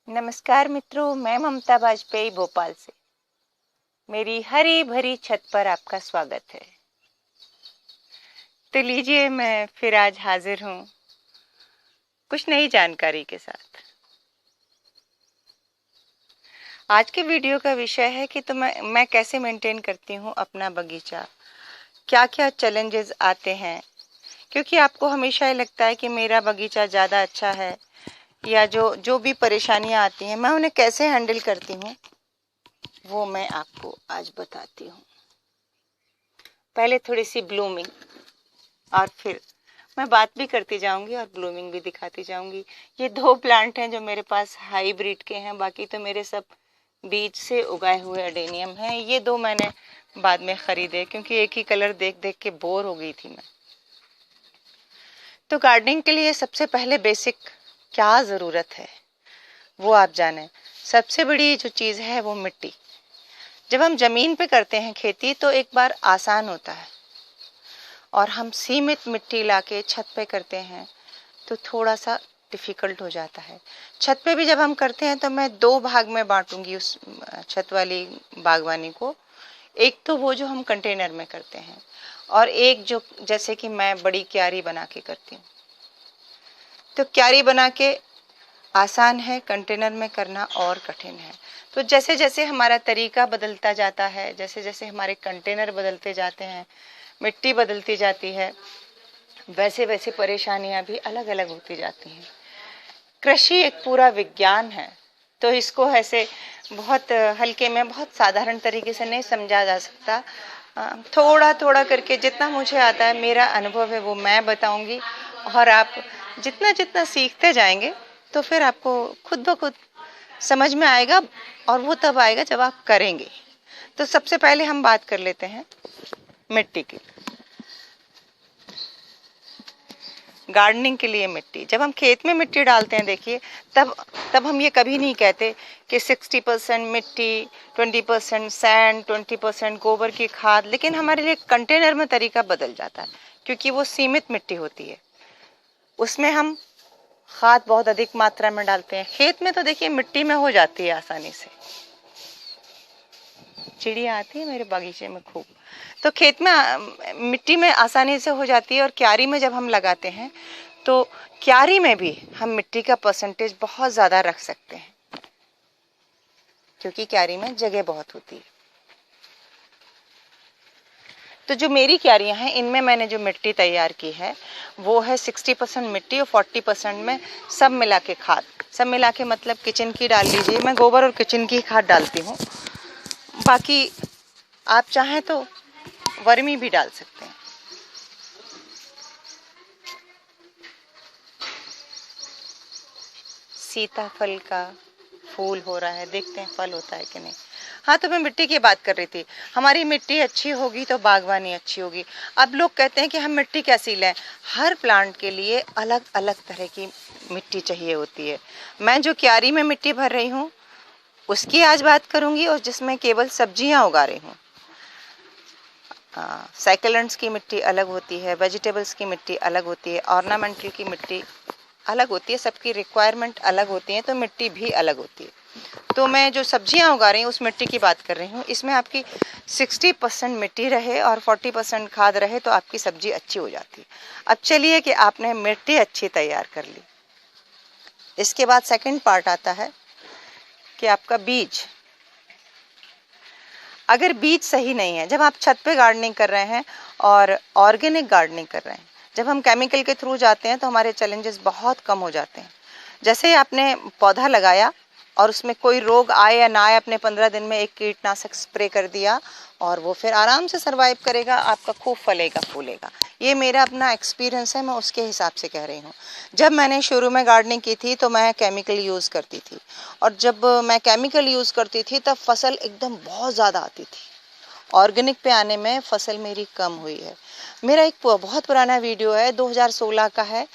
नमस्कार मित्रों, मैं ममता वाजपेयी भोपाल से मेरी हरी भरी छत पर आपका स्वागत है। तो लीजिए, मैं फिर आज हाजिर हूँ कुछ नई जानकारी के साथ। आज के वीडियो का विषय है कि मैं कैसे मेंटेन करती हूँ अपना बगीचा, क्या क्या चैलेंजेस आते हैं, क्योंकि आपको हमेशा ही लगता है कि मेरा बगीचा ज़्यादा अच्छा है, या जो भी परेशानियाँ आती हैं मैं उन्हें कैसे हैंडल करती हूँ वो मैं आपको आज बताती हूँ। पहले थोड़ी सी ब्लूमिंग और फिर मैं बात भी करती जाऊंगी और ब्लूमिंग भी दिखाती जाऊंगी। ये दो प्लांट हैं जो मेरे पास हाइब्रिड के हैं, बाकी तो मेरे सब बीज से उगाए हुए एडेनियम हैं। ये दो मैंने बाद में खरीदे क्योंकि एक ही कलर देख देख के बोर हो गई थी मैं। तो गार्डनिंग के लिए सबसे पहले बेसिक क्या ज़रूरत है वो आप जाने। सबसे बड़ी जो चीज़ है वो मिट्टी। जब हम ज़मीन पे करते हैं खेती तो एक बार आसान होता है, और हम सीमित मिट्टी लाके छत पे करते हैं तो थोड़ा सा डिफ़िकल्ट हो जाता है। छत पे भी जब हम करते हैं तो मैं दो भाग में बांटूंगी उस छत वाली बागवानी को। एक तो वो जो हम कंटेनर में करते हैं, और एक जो जैसे कि मैं बड़ी क्यारी बना के करती हूँ। तो क्यारी बना के आसान है, कंटेनर में करना और कठिन है। तो जैसे जैसे हमारा तरीका बदलता जाता है, जैसे जैसे हमारे कंटेनर बदलते जाते हैं, मिट्टी बदलती जाती है, वैसे वैसे परेशानियां भी अलग अलग होती जाती हैं। कृषि एक पूरा विज्ञान है, तो इसको ऐसे बहुत हल्के में, बहुत साधारण तरीके से नहीं समझा जा सकता। थोड़ा थोड़ा करके जितना मुझे आता है, मेरा अनुभव है, वो मैं बताऊंगी। और आप जितना जितना सीखते जाएंगे तो फिर आपको खुद ब खुद समझ में आएगा, और वो तब आएगा जब आप करेंगे। तो सबसे पहले हम बात कर लेते हैं मिट्टी की। गार्डनिंग के लिए मिट्टी, जब हम खेत में मिट्टी डालते हैं, देखिए तब हम ये कभी नहीं कहते कि 60% मिट्टी, 20% सैंड, 20% गोबर की खाद। लेकिन हमारे लिए कंटेनर में तरीका बदल जाता है, क्योंकि वो सीमित मिट्टी होती है, उसमें हम खाद बहुत अधिक मात्रा में डालते हैं। खेत में तो देखिए मिट्टी में हो जाती है आसानी से। चिड़िया आती है मेरे बगीचे में खूब। तो खेत में मिट्टी में आसानी से हो जाती है। और क्यारी में जब हम लगाते हैं तो क्यारी में भी हम मिट्टी का परसेंटेज बहुत ज़्यादा रख सकते हैं, क्योंकि क्यारी में जगह बहुत होती है। तो जो मेरी क्यारियां हैं, इनमें मैंने जो मिट्टी तैयार की है वो है 60% मिट्टी और 40% में सब मिला के खाद। सब मिला के मतलब किचन की डाल लीजिए, मैं गोबर और किचन की खाद डालती हूँ। बाकी आप चाहें तो वर्मी भी डाल सकते हैं। सीताफल का फूल हो रहा है, देखते हैं फल होता है कि नहीं। हाँ, तो मैं मिट्टी की बात कर रही थी। हमारी मिट्टी अच्छी होगी तो बागवानी अच्छी होगी। अब लोग कहते हैं कि हम मिट्टी कैसी लें। हर प्लांट के लिए अलग अलग तरह की मिट्टी चाहिए होती है। मैं जो क्यारी में मिट्टी भर रही हूँ उसकी आज बात करूँगी, और जिसमें केवल सब्जियाँ उगा रही हूँ। साइकिलेंट्स की मिट्टी अलग होती है, वेजिटेबल्स की मिट्टी अलग होती है, ऑर्नामेंटल की मिट्टी अलग होती है। सबकी रिक्वायरमेंट अलग होती है, तो मिट्टी भी अलग होती है। तो मैं जो सब्जियां उगा रही हूँ उस मिट्टी की बात कर रही हूँ। इसमें आपकी 60% मिट्टी रहे और 40% खाद रहे तो आपकी सब्जी अच्छी हो जाती है। अब चलिए कि आपने मिट्टी अच्छी तैयार कर ली, इसके बाद सेकंड पार्ट आता है कि आपका बीज। अगर बीज सही नहीं है, जब आप छत पे गार्डनिंग कर रहे हैं और ऑर्गेनिक गार्डनिंग कर रहे हैं, जब हम केमिकल के थ्रू जाते हैं तो हमारे चैलेंजेस बहुत कम हो जाते हैं। जैसे ही आपने पौधा लगाया और उसमें कोई रोग आए या ना आए, अपने 15 दिन में एक कीटनाशक स्प्रे कर दिया और वो फिर आराम से सरवाइव करेगा, आपका खूब फलेगा फूलेगा। ये मेरा अपना एक्सपीरियंस है, मैं उसके हिसाब से कह रही हूँ। जब मैंने शुरू में गार्डनिंग की थी तो मैं केमिकल यूज़ करती थी, और जब मैं केमिकल यूज़ करती थी तब फसल एकदम बहुत ज़्यादा आती थी। ऑर्गेनिक पे आने में फसल मेरी कम हुई है। मेरा एक बहुत पुराना वीडियो है, 2016 का है,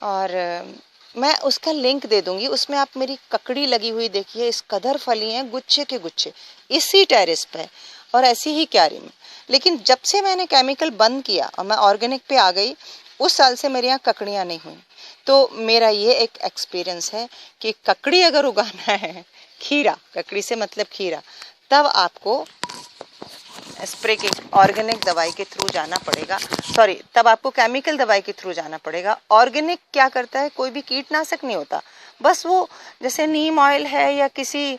और मैं उसका लिंक दे दूंगी। उसमें आप मेरी ककड़ी लगी हुई देखिए, इस कदर फली हैं, गुच्छे के गुच्छे, इसी टेरेस पे और ऐसी ही क्यारी में। लेकिन जब से मैंने केमिकल बंद किया और मैं ऑर्गेनिक पे आ गई, उस साल से मेरे यहाँ ककड़ियाँ नहीं हुई। तो मेरा ये एक एक्सपीरियंस है कि ककड़ी अगर उगाना है, खीरा, ककड़ी से मतलब खीरा, तब आपको स्प्रे के ऑर्गेनिक दवाई के थ्रू जाना पड़ेगा, सॉरी तब आपको केमिकल दवाई के थ्रू जाना पड़ेगा। ऑर्गेनिक क्या करता है, कोई भी कीटनाशक नहीं होता, बस वो जैसे नीम ऑयल है या किसी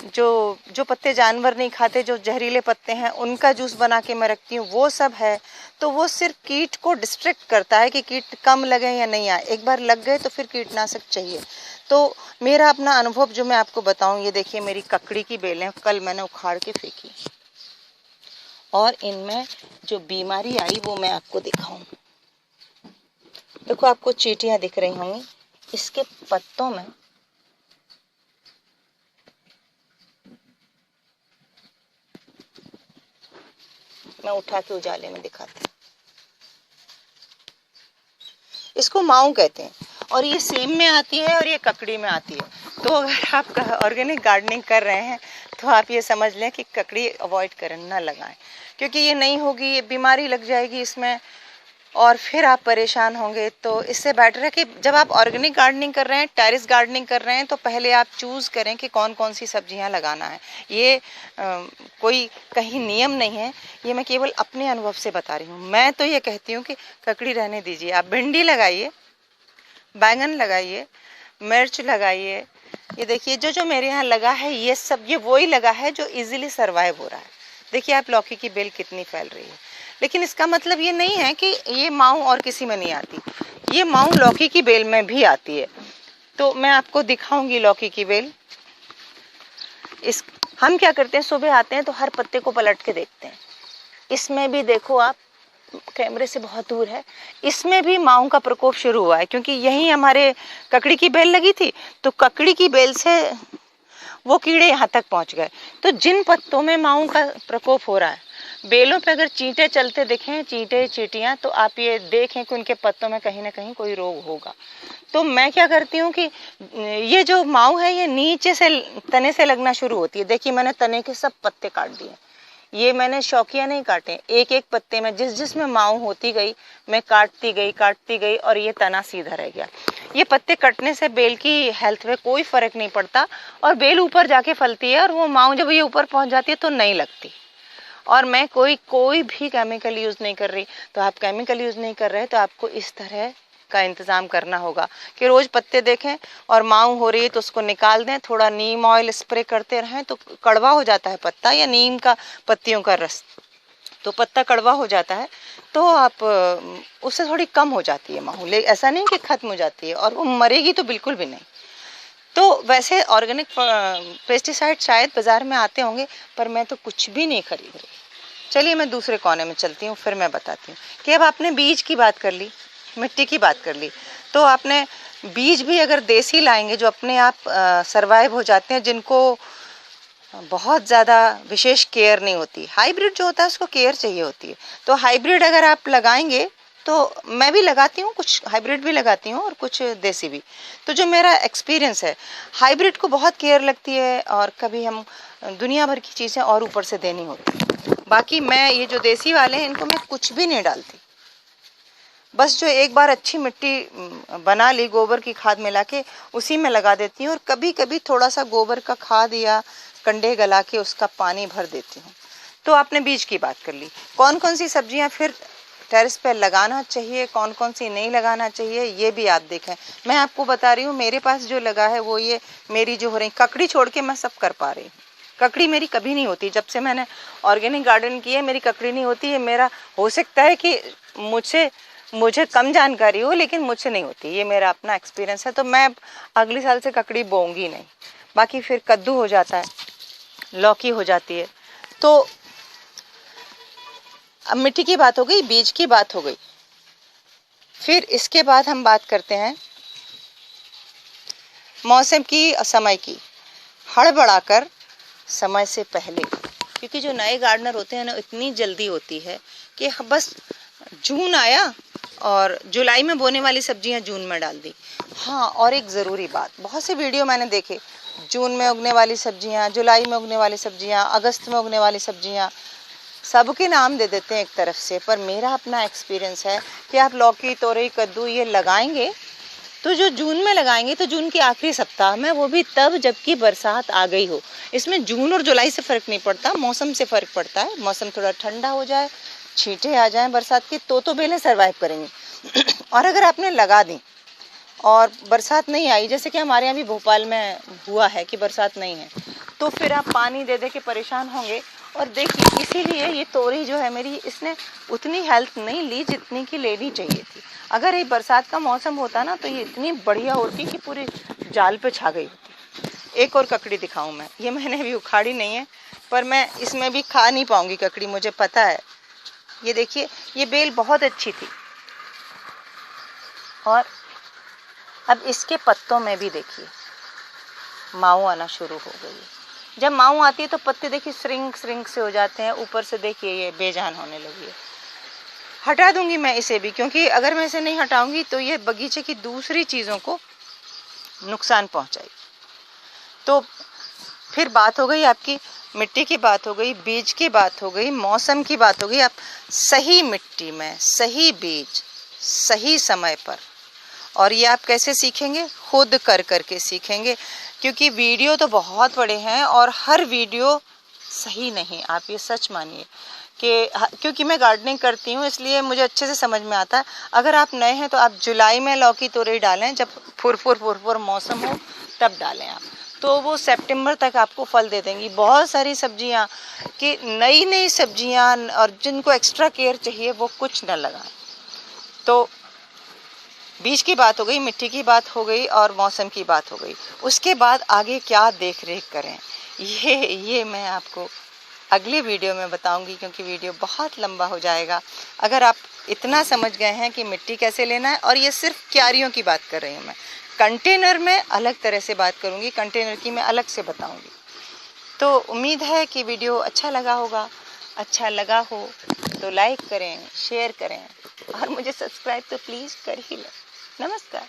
जो पत्ते जानवर नहीं खाते, जो जहरीले पत्ते हैं, उनका जूस बना के मैं रखती हूँ, वो सब है। तो वो सिर्फ कीट को डिस्ट्रैक्ट करता है कि कीट कम लगे या नहीं आए, एक बार लग गए तो फिर कीटनाशक चाहिए। तो मेरा अपना अनुभव जो मैं आपको बताऊं, ये देखिए मेरी ककड़ी की बेलें कल मैंने उखाड़ के फेंकी और इनमें जो बीमारी आई वो मैं आपको दिखाऊं। देखो आपको चींटियां दिख रही होंगी, इसके पत्तों में मैं उठा के उजाले में दिखाती हूँ। इसको माऊ कहते हैं और ये सेम में आती है और ये ककड़ी में आती है। तो अगर आप ऑर्गेनिक गार्डनिंग कर रहे हैं तो आप ये समझ लें कि ककड़ी अवॉइड करें, ना लगाएं, क्योंकि ये नहीं होगी, ये बीमारी लग जाएगी इसमें और फिर आप परेशान होंगे। तो इससे बेटर है कि जब आप ऑर्गेनिक गार्डनिंग कर रहे हैं, टेरेस गार्डनिंग कर रहे हैं, तो पहले आप चूज़ करें कि कौन कौन सी सब्जियां लगाना है। ये कोई कहीं नियम नहीं है, ये मैं केवल अपने अनुभव से बता रही हूँ। मैं तो ये कहती हूँ कि ककड़ी रहने दीजिए, आप भिंडी लगाइए, बैंगन लगाइए, मिर्च लगाइए। ये देखिए जो मेरे यहाँ लगा है ये सब, ये वही लगा है जो इजीली सरवाइव हो रहा है। देखिए आप लौकी की बेल कितनी फैल रही है, लेकिन इसका मतलब ये नहीं है कि ये माऊ और किसी में नहीं आती, ये माऊ लौकी की बेल में भी आती है। तो मैं आपको दिखाऊंगी लौकी की बेल। हम क्या करते हैं, सुबह आते हैं तो हर पत्ते को पलट के देखते हैं। इसमें भी देखो आप, कैमरे से बहुत दूर है, इसमें भी माऊ का प्रकोप शुरू हुआ है, क्योंकि यही हमारे ककड़ी की बेल लगी थी, तो ककड़ी की बेल से वो कीड़े यहाँ तक पहुँच गए। तो जिन पत्तों में माऊ का प्रकोप हो रहा है, बेलों पे अगर चींटे चलते दिखें, चींटे चींटियाँ, तो आप ये देखें कि उनके पत्तों में कहीं ना कहीं कोई रोग होगा। तो मैं क्या करती हूँ कि ये जो माऊ है ये नीचे से तने से लगना शुरू होती है। देखिए मैंने तने के सब पत्ते काट दिए, ये मैंने शौकिया नहीं काटे, एक एक पत्ते में जिसमें माऊ होती गई मैं काटती गई और ये तना सीधा रह गया। ये पत्ते कटने से बेल की हेल्थ में कोई फर्क नहीं पड़ता और बेल ऊपर जाके फलती है और वो माऊ जब ये ऊपर पहुंच जाती है तो नहीं लगती। और मैं कोई भी केमिकल यूज नहीं कर रही। तो आप केमिकल यूज नहीं कर रहे तो आपको इस तरह का इंतजाम करना होगा कि रोज पत्ते देखें और माऊ हो रही है तो उसको निकाल दें, थोड़ा नीम ऑयल स्प्रे करते रहें। तो कड़वा हो जाता है पत्ता, या नीम का पत्तियों का रस, तो पत्ता कड़वा हो जाता है, तो आप उससे थोड़ी कम हो जाती है माऊ, लेकिन ऐसा नहीं कि खत्म हो जाती है, और वो मरेगी तो बिल्कुल भी नहीं। तो वैसे ऑर्गेनिक पेस्टिसाइड शायद बाजार में आते होंगे, पर मैं तो कुछ भी नहीं खरीद रही। चलिए मैं दूसरे कोने में चलती हूँ, फिर मैं बताती हूँ कि अब आपने बीज की बात कर ली, मिट्टी की बात कर ली, तो आपने बीज भी अगर देसी लाएंगे जो अपने आप सरवाइव हो जाते हैं, जिनको बहुत ज़्यादा विशेष केयर नहीं होती। हाइब्रिड जो होता है उसको केयर चाहिए होती है। तो हाइब्रिड अगर आप लगाएंगे, तो मैं भी लगाती हूँ, कुछ हाइब्रिड भी लगाती हूँ और कुछ देसी भी। तो जो मेरा एक्सपीरियंस है, हाइब्रिड को बहुत केयर लगती है और कभी हम दुनिया भर की चीज़ें और ऊपर से देनी होती। बाकी मैं ये जो देसी वाले हैं इनको मैं कुछ भी नहीं डालती, बस जो एक बार अच्छी मिट्टी बना ली गोबर की खाद मिला के उसी में लगा देती हूँ, और कभी कभी थोड़ा सा गोबर का खाद या कंडे गला के उसका पानी भर देती हूँ। तो आपने बीज की बात कर ली, कौन कौन सी सब्जियाँ फिर टेरेस पे लगाना चाहिए, कौन कौन सी नहीं लगाना चाहिए, ये भी आप देखें। मैं आपको बता रही हूँ मेरे पास जो लगा है वो ये मेरी जो हो रही, ककड़ी छोड़ के मैं सब कर पा रही हूँ। ककड़ी मेरी कभी नहीं होती, जब से मैंने ऑर्गेनिक गार्डन की है मेरी ककड़ी नहीं होती है। मेरा हो सकता है कि मुझे कम जानकारी हो, लेकिन मुझसे नहीं होती, ये मेरा अपना एक्सपीरियंस है। तो मैं अगले साल से ककड़ी बोऊंगी नहीं। बाकी फिर कद्दू हो जाता है, लौकी हो जाती है। तो अब मिट्टी की बात हो गई, बीज की बात हो गई, फिर इसके बाद हम बात करते हैं मौसम की, समय की। हड़बड़ाकर समय से पहले, क्योंकि जो नए गार्डनर होते हैं ना, इतनी जल्दी होती है कि बस जून आया और जुलाई में बोने वाली सब्जियां जून में डाल दी। हाँ, और एक ज़रूरी बात, बहुत से वीडियो मैंने देखे, जून में उगने वाली सब्जियां, जुलाई में उगने वाली सब्जियां, अगस्त में उगने वाली सब्जियां, सबके नाम दे देते हैं एक तरफ से, पर मेरा अपना एक्सपीरियंस है कि आप लौकी, तोरई, कद्दू ये लगाएंगे तो जो जून में लगाएंगे तो जून के आखिरी सप्ताह में, वो भी तब जबकि बरसात आ गई हो। इसमें जून और जुलाई से फ़र्क नहीं पड़ता, मौसम से फ़र्क पड़ता है। मौसम थोड़ा ठंडा हो जाए, छींटे आ जाएं बरसात की, तो बेलें सर्वाइव करेंगी। और अगर आपने लगा दी और बरसात नहीं आई, जैसे कि हमारे यहाँ भी भोपाल में हुआ है कि बरसात नहीं है, तो फिर आप पानी दे दे के परेशान होंगे। और देखिए, इसीलिए ये तोरई जो है मेरी, इसने उतनी हेल्थ नहीं ली जितनी की लेनी चाहिए थी। अगर ये बरसात का मौसम होता ना तो ये इतनी बढ़िया होती कि पूरे जाल पे छा गई होती। एक और ककड़ी दिखाऊं मैं, ये मैंने अभी उखाड़ी नहीं है, पर मैं इसमें भी खा नहीं पाऊंगी ककड़ी, मुझे पता है। ये देखिए, ये बेल बहुत अच्छी थी। और अब इसके पत्तों में भी देखिए माऊ आना शुरू हो गई है। जब माऊ आती है तो पत्ते देखिए श्रिंक से हो जाते हैं, ऊपर से देखिए ये बेजान होने लगी है। हटा दूंगी मैं इसे भी, क्योंकि अगर मैं इसे नहीं हटाऊंगी तो ये बगीचे की दूसरी चीज़ों को नुकसान पहुंचाएगी। तो फिर बात हो गई आपकी मिट्टी की, बात हो गई बीज की, बात हो गई मौसम की, बात हो गई। आप सही मिट्टी में सही बीज सही समय पर, और ये आप कैसे सीखेंगे? खुद कर करके सीखेंगे, क्योंकि वीडियो तो बहुत बड़े हैं और हर वीडियो सही नहीं, आप ये सच मानिए कि क्योंकि मैं गार्डनिंग करती हूँ इसलिए मुझे अच्छे से समझ में आता है। अगर आप नए हैं तो आप जुलाई में लौकी तोरई डालें, जब फुरफुर मौसम हो तब डालें आप, तो वो सितंबर तक आपको फल दे देंगी। बहुत सारी सब्जियाँ कि नई सब्जियाँ, और जिनको एक्स्ट्रा केयर चाहिए वो कुछ न लगाएं। तो बीज की बात हो गई, मिट्टी की बात हो गई और मौसम की बात हो गई। उसके बाद आगे क्या देख रेख करें, ये मैं आपको अगले वीडियो में बताऊंगी, क्योंकि वीडियो बहुत लंबा हो जाएगा। अगर आप इतना समझ गए हैं कि मिट्टी कैसे लेना है, और ये सिर्फ क्यारियों की बात कर रही हूँ मैं, कंटेनर में अलग तरह से बात करूँगी, कंटेनर की मैं अलग से बताऊँगी। तो उम्मीद है कि वीडियो अच्छा लगा होगा। अच्छा लगा हो तो लाइक करें, शेयर करें, और मुझे सब्सक्राइब तो प्लीज़ कर ही लें। नमस्कार।